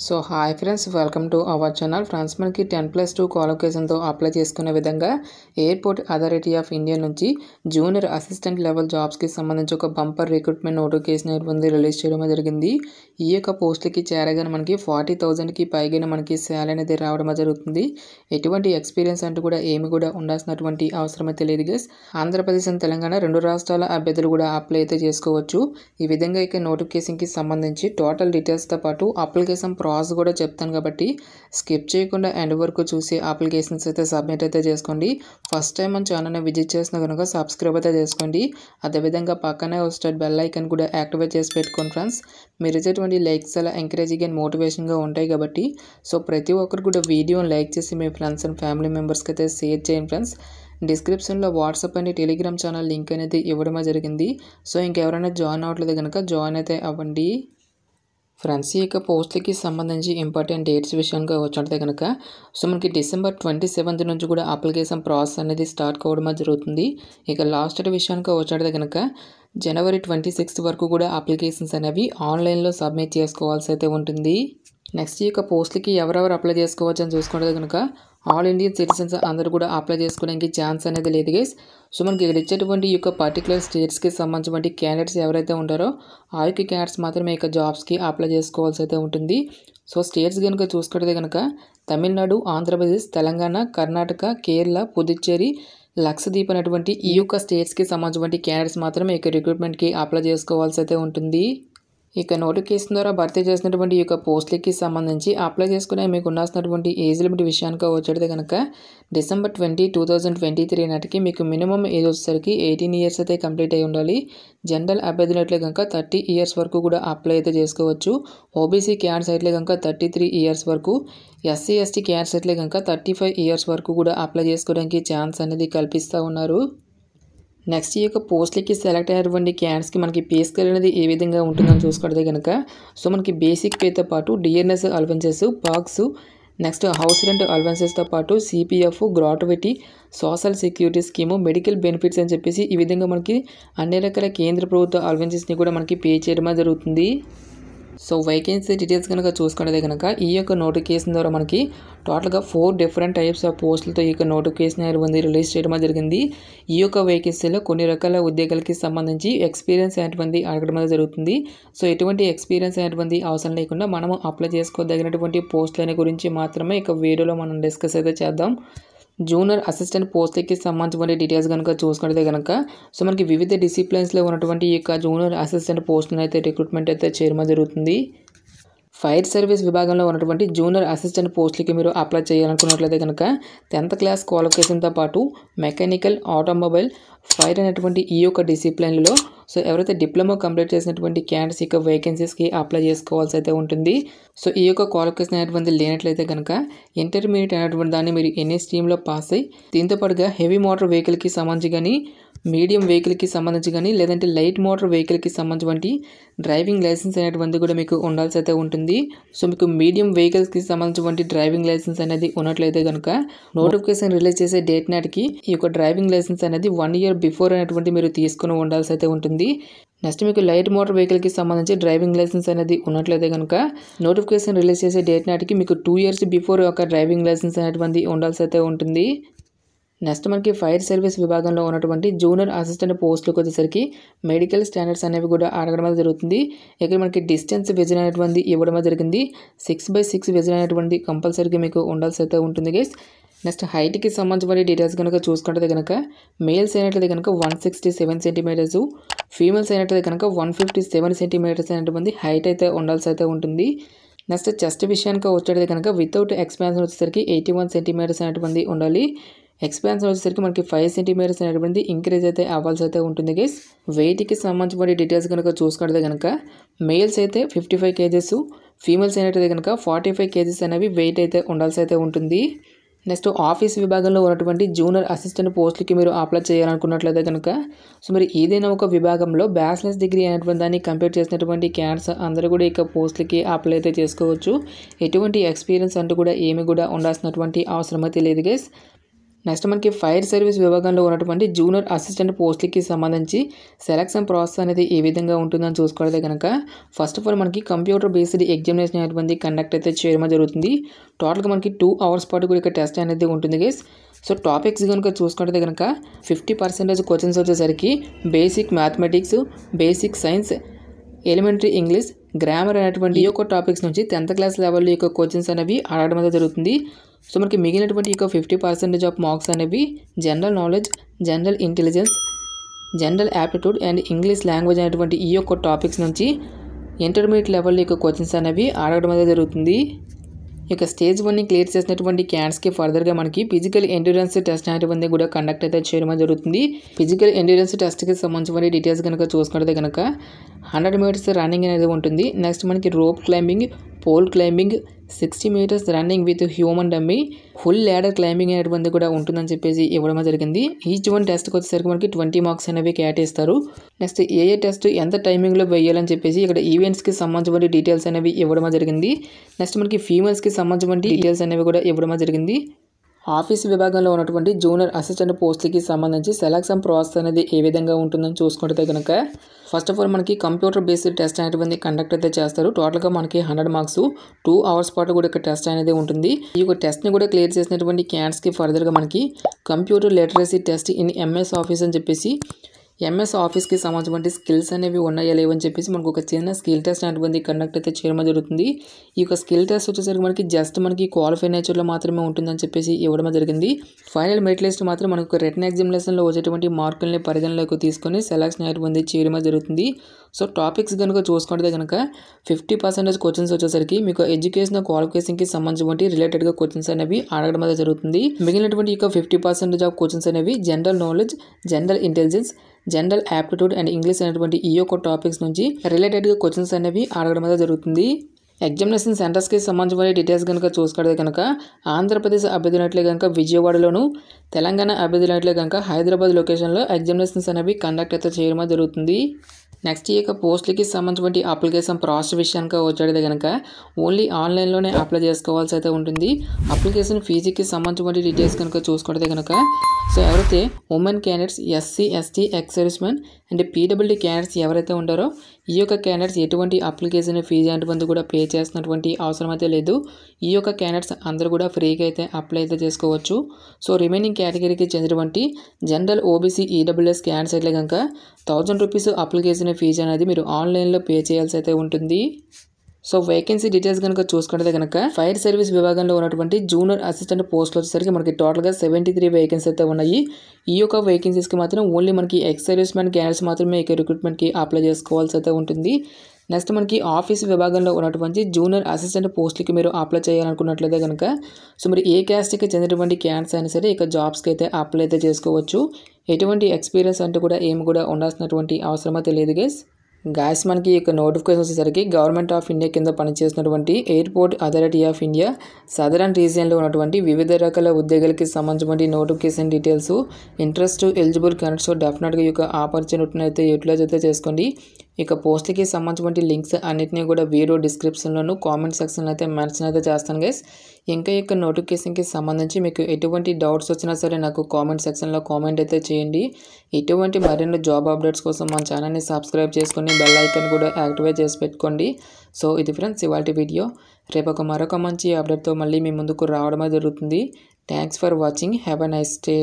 So hi friends, welcome to our channel. Friends, మనకి 10+2 క్వాలిఫికేషన్తో apply చేసుకునే విధంగా ఎయిర్పోర్ట్ అథారిటీ ఆఫ్ ఇండియా నుంచి junior assistant level జాబ్స్కి సంబంధించి ఒక బంపర్ రిక్రూట్మెంట్ నోటిఫికేషన్ అనేది రిలీజ్ చేయడం జరిగింది. ఈ యొక్క పోస్టులకి చేరగానే మనకి 40,000కి పైగానే మనకి శాలరీ అనేది రావడం జరుగుతుంది. ఎటువంటి ఎక్స్పీరియన్స్ అంటూ కూడా ఏమి కూడా ఉండాల్సినటువంటి అవసరం అయితే లేదు గైస్. ఆంధ్రప్రదేశ్ అండ్ తెలంగాణ రెండు రాష్ట్రాల అభ్యర్థులు కూడా అప్లై అయితే చేసుకోవచ్చు. ఈ విధంగా ఇక నోటిఫికేషన్కి సంబంధించి టోటల్ డీటెయిల్స్తో పాటు అప్లికేషన్ ప్రాసెస్ కూడా చెప్తాను కాబట్టి స్కిప్ చేయకుండా ఎండ్ వరకు చూసి అప్లికేషన్స్ అయితే సబ్మిట్ అయితే చేసుకోండి. ఫస్ట్ టైం మన ఛానల్ని విజిట్ చేసిన కనుక సబ్స్క్రైబ్ అయితే చేసుకోండి. అదేవిధంగా పక్కనే వస్తే బెల్ ఐకాన్ కూడా యాక్టివేట్ చేసి పెట్టుకోండి ఫ్రెండ్స్. మీరు ఇచ్చేటువంటి లైక్స్ అలా ఎంకరేజింగ్ అండ్ మోటివేషన్గా ఉంటాయి కాబట్టి సో ప్రతి ఒక్కరు కూడా వీడియోని లైక్ చేసి మీ ఫ్రెండ్స్ అండ్ ఫ్యామిలీ మెంబర్స్కి అయితే షేర్ చేయండి ఫ్రెండ్స్. డిస్క్రిప్షన్లో WhatsApp and Telegram channel link అనేది ఇవ్వడమే జరిగింది. సో ఇంకెవరైనా జాయిన్ అవ్వట్లేదు కనుక జాయిన్ అయితే అవ్వండి. ఫ్రెండ్స్, ఈ యొక్క పోస్టులకి సంబంధించి ఇంపార్టెంట్ డేట్స్ విషయానికి వచ్చినట్లయితే కనుక సో మనకి December 27 నుంచి కూడా అప్లికేషన్ ప్రాసెస్ అనేది స్టార్ట్ కావడం జరుగుతుంది. ఇక లాస్ట్ డేట్ విషయానికి వచ్చినట్లయితే కనుక January 26 వరకు కూడా అప్లికేషన్స్ అనేవి ఆన్లైన్లో సబ్మిట్ చేసుకోవాల్సి అయితే ఉంటుంది. నెక్స్ట్ ఈ యొక్క పోస్టులకి ఎవరెవరు అప్లై చేసుకోవచ్చు అని చూసుకుంటే కనుక ఆల్ ఇండియన్ సిటిజన్స్ అందరూ కూడా అప్లై చేసుకోవడానికి ఛాన్స్ అనేది లేదు గైస్. సో మనకి ఇక్కడ ఇచ్చేటువంటి ఈ యొక్క పర్టికులర్ స్టేట్స్కి సంబంధించినటువంటి క్యాండిడేట్స్ ఎవరైతే ఉంటారో ఆ యొక్క క్యాండిడేట్స్ మాత్రమే ఈ యొక్క జాబ్స్కి అప్లై చేసుకోవాల్సి అయితే ఉంటుంది. సో స్టేట్స్ కనుక చూసుకుంటే కనుక తమిళనాడు, ఆంధ్రప్రదేశ్, తెలంగాణ, కర్ణాటక, కేరళ, పుదుచ్చేరి, లక్షద్వీప్ అనేటువంటి ఈ యొక్క స్టేట్స్కి సంబంధించినటువంటి క్యాండిడేట్స్ మాత్రమే ఈ యొక్క రిక్రూట్మెంట్కి అప్లై చేసుకోవాల్సి అయితే ఉంటుంది. ఇక నోటిఫికేషన్ ద్వారా భర్తీ చేసినటువంటి ఈ యొక్క పోస్టులకి సంబంధించి అప్లై చేసుకునే మీకు ఉండాల్సినటువంటి ఏజ్ లిమిట్ విషయానికి వచ్చేది కనుక December 20, 2023 నాటికి మీకు మినిమం ఏజ్ వచ్చేసరికి 18 ఇయర్స్ అయితే కంప్లీట్ అయి ఉండాలి. జనరల్ అభ్యర్థులు అయితే కనుక 30 ఇయర్స్ వరకు కూడా అప్లై అయితే చేసుకోవచ్చు. ఓబీసీ క్యాండిడేట్స్ అయితే కనుక 33 ఇయర్స్ వరకు, ఎస్సీ ఎస్టీ క్యాండిడేట్స్ అయితే కనుక 35 ఇయర్స్ వరకు కూడా అప్లై చేసుకోవడానికి ఛాన్స్ అనేది కల్పిస్తూ ఉన్నారు. నెక్స్ట్ ఈ యొక్క పోస్టులకి సెలెక్ట్ అయినటువంటి క్యాండిడేట్స్కి మనకి పే స్కేల్ అనేది ఏ విధంగా ఉంటుందని చూసుకుంటే కనుక సో మనకి బేసిక్ పేతో పాటు DNS allowances, perks, next house rent అలవెన్సెస్తో పాటు CPF, gratuity, social security scheme, medical benefits అని చెప్పేసి ఈ విధంగా మనకి అన్ని రకాల కేంద్ర ప్రభుత్వ అలవెన్సెస్ని కూడా మనకి పే చేయడం జరుగుతుంది. సో వేకెన్సీ డీటెయిల్స్ కనుక చూసుకుంటే కనుక ఈ యొక్క నోటిఫికేషన్ ద్వారా మనకి టోటల్గా 4 డిఫరెంట్ టైప్స్ ఆఫ్ పోస్టులతో ఈ యొక్క నోటిఫికేషన్ అనేది రిలీజ్ చేయడం జరిగింది. ఈ యొక్క వేకెన్సీలో కొన్ని రకాల ఉద్యోగాలకి సంబంధించి ఎక్స్పీరియన్స్ అనేటువంటి అడగడం జరుగుతుంది. సో ఎటువంటి ఎక్స్పీరియన్స్ అనేటువంటి అవసరం లేకుండా మనము అప్లై చేసుకోదగినటువంటి పోస్టుల గురించి మాత్రమే ఇక వీడియోలో మనం డిస్కస్ అయితే చేద్దాం. జూనియర్ అసిస్టెంట్ పోస్టులకి సంబంధించిన డీటెయిల్స్ కనుక చూసుకుంటే కనుక సో మనకి వివిధ డిసిప్లిన్స్లో ఉన్నటువంటి ఈ యొక్క జూనియర్ అసిస్టెంట్ పోస్టులను అయితే రిక్రూట్మెంట్ అయితే చేయడం జరుగుతుంది. ఫైర్ సర్వీస్ విభాగంలో ఉన్నటువంటి జూనియర్ అసిస్టెంట్ పోస్టులకి మీరు అప్లై చేయాలనుకున్నట్లయితే కనుక 10th క్లాస్ క్వాలిఫికేషన్తో పాటు మెకానికల్, ఆటోమొబైల్, ఫైర్ అనేటువంటి ఈ యొక్క డిసిప్లిన్లలో సో ఎవరైతే డిప్లొమా కంప్లీట్ చేసినటువంటి క్యాండిడేట్స్ యొక్క వేకెన్సీస్కి అప్లై చేసుకోవాల్సి అయితే ఉంటుంది. సో ఈ యొక్క క్వాలిఫికేషన్ అనేటువంటి లేనట్లయితే కనుక ఇంటర్మీడియట్ అనేటువంటి దాన్ని మీరు ఎన్ని స్ట్రీమ్లో పాస్ అయ్యి దీంతో పాటుగా హెవీ మోటార్ వెహికల్కి సంబంధించి కానీ, మీడియం వెహికల్కి సంబంధించి కానీ, లేదంటే లైట్ మోటార్ వెహికల్కి సంబంధించి డ్రైవింగ్ లైసెన్స్ అనేటువంటిది కూడా మీకు ఉండాల్సి అయితే ఉంటుంది. సో మీకు మీడియం వెహికల్స్కి సంబంధించిన డ్రైవింగ్ లైసెన్స్ అనేది ఉన్నట్లయితే కనుక నోటిఫికేషన్ రిలీజ్ చేసే డేట్ నాటికి ఈ యొక్క డ్రైవింగ్ లైసెన్స్ అనేది 1 year బిఫోర్ అనేటువంటి మీరు తీసుకుని ఉండాల్సి అయితే ఉంటుంది. నెక్స్ట్ మీకు లైట్ మోటార్ వెహికల్కి సంబంధించి డ్రైవింగ్ లైసెన్స్ అనేది ఉన్నట్లయితే కనుక నోటిఫికేషన్ రిలీజ్ చేసే డేట్ నాటికి మీకు 2 years బిఫోర్ యొక్క డ్రైవింగ్ లైసెన్స్ అనేటువంటి ఉండాల్సి అయితే ఉంటుంది. నెక్స్ట్ మనకి ఫైర్ సర్వీస్ విభాగంలో ఉన్నటువంటి జూనియర్ అసిస్టెంట్ పోస్టులకు వచ్చేసరికి మెడికల్ స్టాండర్డ్స్ అనేవి కూడా అడగడం జరుగుతుంది. ఇక్కడ మనకి డిస్టెన్స్ విజన్ అనేటువంటి ఇవ్వడం జరిగింది. 6x6 విజన్ అనేటువంటి కంపల్సరీగా మీకు ఉండాల్సి అయితే ఉంటుంది గైస్. నెక్స్ట్ హైట్కి సంబంధించిన డీటెయిల్స్ కనుక చూసుకుంటే కనుక మేల్స్ అయినట్లయితే కనుక 167 సెంటీమీటర్స్, ఫీమేల్స్ అయినట్లయితే కనుక 157 సెంటీమీటర్స్ అనేటువంటి హైట్ అయితే ఉండాల్సి అయితే ఉంటుంది. నెక్స్ట్ చెస్ట్ విషయానికి వచ్చేది కనుక వితౌట్ ఎక్స్పాన్షన్ వచ్చేసరికి 81 సెంటీమీటర్స్ అనేటువంటి ఉండాలి. ఎక్స్పాన్షన్ వచ్చేసరికి మనకి 5 సెంటీమీటర్స్ అనేటువంటి ఇంక్రీజ్ అయితే అవ్వాల్సి అయితే ఉంటుంది గైస్. వెయిట్కి సంబంధించిన డీటెయిల్స్ కనుక చూసుకుంటే కనుక మేల్స్ అయితే 55 kgs, ఫీమేల్స్ అయినట్లయితే కనుక 45 kgs అనేవి వెయిట్ అయితే ఉండాల్సి అయితే ఉంటుంది. నెక్స్ట్ ఆఫీస్ విభాగంలో ఉన్నటువంటి జూనియర్ అసిస్టెంట్ పోస్టులకి మీరు అప్లై చేయాలనుకున్నట్లయితే కనుక సో మరి ఏదైనా ఒక విభాగంలో బ్యాచిలర్స్ డిగ్రీ అనేటువంటి దాన్ని కంప్లీట్ చేసినటువంటి క్యాండిడేట్స్ అందరూ కూడా ఇక పోస్టులకి అప్లై అయితే చేసుకోవచ్చు. ఎటువంటి ఎక్స్పీరియన్స్ అంటూ కూడా ఏమి కూడా ఉండాల్సినటువంటి అవసరం అయితే లేదు గైస్. నెక్స్ట్ మనకి ఫైర్ సర్వీస్ విభాగంలో ఉన్నటువంటి జూనియర్ అసిస్టెంట్ పోస్టులకి సంబంధించి సెలక్షన్ ప్రాసెస్ అనేది ఏ విధంగా ఉంటుందని చూసుకోవడం కనుక ఫస్ట్ ఆఫ్ ఆల్ మనకి కంప్యూటర్ బేస్డ్ ఎగ్జామినేషన్ అనేటువంటి కండక్ట్ అయితే చేయడం జరుగుతుంది. టోటల్గా మనకి 2 hours పాటు కూడా ఇక్కడ టెస్ట్ అనేది ఉంటుంది గైస్. సో టాపిక్స్ కనుక చూసుకుంటే కనుక 50% క్వశ్చన్స్ వచ్చేసరికి basic mathematics, basic science, elementary English, grammar అనేటువంటి ఈ యొక్క టాపిక్స్ నుంచి 10th క్లాస్ లెవెల్లో యొక్క క్వశ్చన్స్ అనేవి అడగడం అయితే జరుగుతుంది. సో మనకి మిగిలినటువంటి యొక్క 50% ఆఫ్ మార్క్స్ అనేవి general knowledge, general intelligence, general aptitude and English language అనేటువంటి ఈ యొక్క టాపిక్స్ నుంచి ఇంటర్మీడియట్ లెవెల్ యొక్క క్వశ్చన్స్ అనేవి అడగడం అయితే జరుగుతుంది. ఇక స్టేజ్ 1ని క్లియర్ చేసినటువంటి క్యాండిడేట్స్కి ఫర్దర్గా మనకి ఫిజికల్ ఎండ్యూరెన్స్ టెస్ట్ అనేటువంటి కూడా కండక్ట్ అయితే చేయడం జరుగుతుంది. ఫిజికల్ ఎండ్యూరెన్స్ టెస్ట్కి సంబంధించిన డీటెయిల్స్ కనుక చూసుకుంటే కనుక 100 meters రన్నింగ్ అనేది ఉంటుంది. నెక్స్ట్ మనకి rope climbing, pole climbing, 60 meters running with human dummy, full ladder climbing అనేటువంటి కూడా ఉంటుందని చెప్పేసి ఇవ్వడం జరిగింది. ఈచ్ వన్ టెస్ట్కి వచ్చేసరికి మనకి 20 marks అనేవి కేటాయిస్తారు. నెక్స్ట్ ఏ టెస్ట్ ఎంత టైమింగ్లో వేయాలని చెప్పేసి ఇక్కడ ఈవెంట్స్కి సంబంధించిన డీటెయిల్స్ అనేవి ఇవ్వడం జరిగింది. నెక్స్ట్ మనకి ఫీమేల్స్కి సంబంధించిన డీటెయిల్స్ అనేవి కూడా ఇవ్వడం జరిగింది. ఆఫీస్ విభాగంలో ఉన్నటువంటి జూనియర్ అసిస్టెంట్ పోస్టులకి సంబంధించి సెలక్షన్ ప్రాసెస్ అనేది ఏ విధంగా ఉంటుందని చూసుకుంటే కనుక ఫస్ట్ ఆఫ్ ఆల్ మనకి కంప్యూటర్ బేస్డ్ టెస్ట్ అనేటువంటి కండక్ట్ అయితే చేస్తారు. టోటల్గా మనకి 100 marks 2 hours పాటు కూడా ఇక్కడ టెస్ట్ అనేది ఉంటుంది. ఈ యొక్క టెస్ట్ని కూడా క్లియర్ చేసినటువంటి క్యాండిడేట్స్కి ఫర్దర్గా మనకి computer literacy test in MS office అని చెప్పేసి ఎంఎస్ ఆఫీస్కి సంబంధించిన స్కిల్స్ అనేవి ఉన్నాయా లేవని చెప్పేసి మనకు ఒక చిన్న స్కిల్ టెస్ట్ అనేటువంటి కండక్ట్ అయితే చేయడం జరుగుతుంది. ఈ యొక్క స్కిల్ టెస్ట్ వచ్చేసరికి మనకి జస్ట్ మనకి క్వాలిఫై నేచర్లో మాత్రమే ఉంటుందని చెప్పేసి ఇవ్వడం జరిగింది. ఫైనల్ మెరిట్ లిస్ట్ మాత్రం మనకు రిటన్ ఎగ్జామినేషన్లో వచ్చేటువంటి మార్కుల్ని పరిగణలోకి తీసుకొని సెలక్షన్ అనేటువంటి చేయడం జరుగుతుంది. సో టాపిక్స్ కనుక చూసుకుంటే కనుక 50% క్వశ్చన్స్ వచ్చేసరికి మీకు ఎడ్యుకేషన్ క్వాలిఫికేషన్కి సంబంధించి రిలేటెడ్గా క్వశ్చన్స్ అనేవి అడగడం అయితే జరుగుతుంది. మిగిలినటువంటి ఇక 50% ఆఫ్ క్వశ్చన్స్ అనేవి general knowledge, general intelligence, general aptitude and English అనేటువంటి ఈ యొక్క టాపిక్స్ నుంచి రిలేటెడ్గా క్వశ్చన్స్ అనేవి అడగడం అయితే జరుగుతుంది. ఎగ్జామినేషన్ సెంటర్స్కి సంబంధించిన డీటెయిల్స్ కనుక చూసుకుంటే కనుక ఆంధ్రప్రదేశ్ అభ్యర్థులైతే కనుక విజయవాడలోను, తెలంగాణ అభ్యర్థులైతే కనుక హైదరాబాద్ లొకేషన్లో ఎగ్జామినేషన్స్ అనేవి కండక్ట్ అయితే చేయడం జరుగుతుంది. నెక్స్ట్ ఈ యొక్క పోస్టులకి సంబంధించిన అప్లికేషన్ ప్రాసెస్ విషయానికి వచ్చేది కనుక ఓన్లీ ఆన్లైన్లోనే అప్లై చేసుకోవాల్సి అయితే ఉంటుంది. అప్లికేషన్ ఫీజుకి సంబంధించిన డీటెయిల్స్ కనుక చూసుకుంటే కనుక సో ఎవరైతే women candidates, SC, ST, ex servicemen and PWD candidates ఎవరైతే ఉంటారో ఈ యొక్క క్యాండిడేట్స్ ఎటువంటి అప్లికేషన్ ఫీజు అనేటువంటి కూడా పే చేసినటువంటి అవసరం అయితే లేదు. ఈ యొక్క క్యాండిడేట్స్ అందరూ కూడా ఫ్రీగా అయితే అప్లై అయితే చేసుకోవచ్చు. సో రిమైనింగ్ కేటగిరీకి చెందినటువంటి జనరల్, ఓబీసీ, ఈడబ్ల్యూఎస్ క్యాండిడేట్స్ అయితే కనుక 1000 rupees అప్లికేషన్ ఫీజు అనేది మీరు ఆన్లైన్లో పే చేయాల్సి అయితే ఉంటుంది. సో వేకెన్సీ డీటెయిల్స్ కనుక చూసుకుంటే కనుక ఫైర్ సర్వీస్ విభాగంలో ఉన్నటువంటి జూనియర్ అసిస్టెంట్ పోస్టులు వచ్చేసరికి మనకి టోటల్గా 73 వేకెన్సీ అయితే ఉన్నాయి. ఈ యొక్క వేకెన్సీస్కి మాత్రం ఓన్లీ మనకి ఎక్స్ సర్వీస్ మ్యాన్ క్యాండిడేట్స్ మాత్రమే ఇక రిక్రూట్మెంట్కి అప్లై చేసుకోవాల్సి అయితే ఉంటుంది. నెక్స్ట్ మనకి ఆఫీస్ విభాగంలో ఉన్నటువంటి జూనియర్ అసిస్టెంట్ పోస్టులకి మీరు అప్లై చేయాలనుకున్నట్లయితే కనుక సో మీరు ఏ క్యాస్ట్కి చెందినటువంటి క్యాండిడేట్స్ అయినా సరే ఇక జాబ్స్కి అయితే అప్లై అయితే చేసుకోవచ్చు. ఎటువంటి ఎక్స్పీరియన్స్ అంటూ కూడా ఏమి కూడా ఉండాల్సినటువంటి అవసరం అయితే లేదు గాయస్. మనకి ఇక నోటిఫికేషన్ వచ్చేసరికి గవర్నమెంట్ ఆఫ్ ఇండియా కింద పనిచేస్తున్నటువంటి airport authority of India southern రీజియన్లో ఉన్నటువంటి వివిధ రకాల ఉద్యోగాలకి సంబంధించిన notification details, interest, eligible candidates డెఫినెట్గా ఈ యొక్క ఆపర్చునిటీని అయితే యూటిలైజ్ అయితే చేసుకోండి. ఇక పోస్ట్కి సంబంధించిన లింక్స్ అన్నింటినీ కూడా వీడియో డిస్క్రిప్షన్లోను కామెంట్ సెక్షన్లో అయితే మెన్షన్ అయితే చేస్తాను గైస్. ఇంకా యొక్క నోటిఫికేషన్కి సంబంధించి మీకు ఎటువంటి డౌట్స్ వచ్చినా సరే నాకు కామెంట్ సెక్షన్లో కామెంట్ అయితే చేయండి. ఇటువంటి మరిన్ని జాబ్ అప్డేట్స్ కోసం మన ఛానల్ని సబ్స్క్రైబ్ చేసుకొని బెల్ ఐకాన్ కూడా యాక్టివేట్ చేసి పెట్టుకోండి. సో ఇది ఫ్రెండ్స్ ఇవాల్టి వీడియో. రేపు మరొక మంచి అప్డేట్తో మళ్ళీ మీ ముందుకు రావడమే జరుగుతుంది. Thanks for watching. Have a nice day.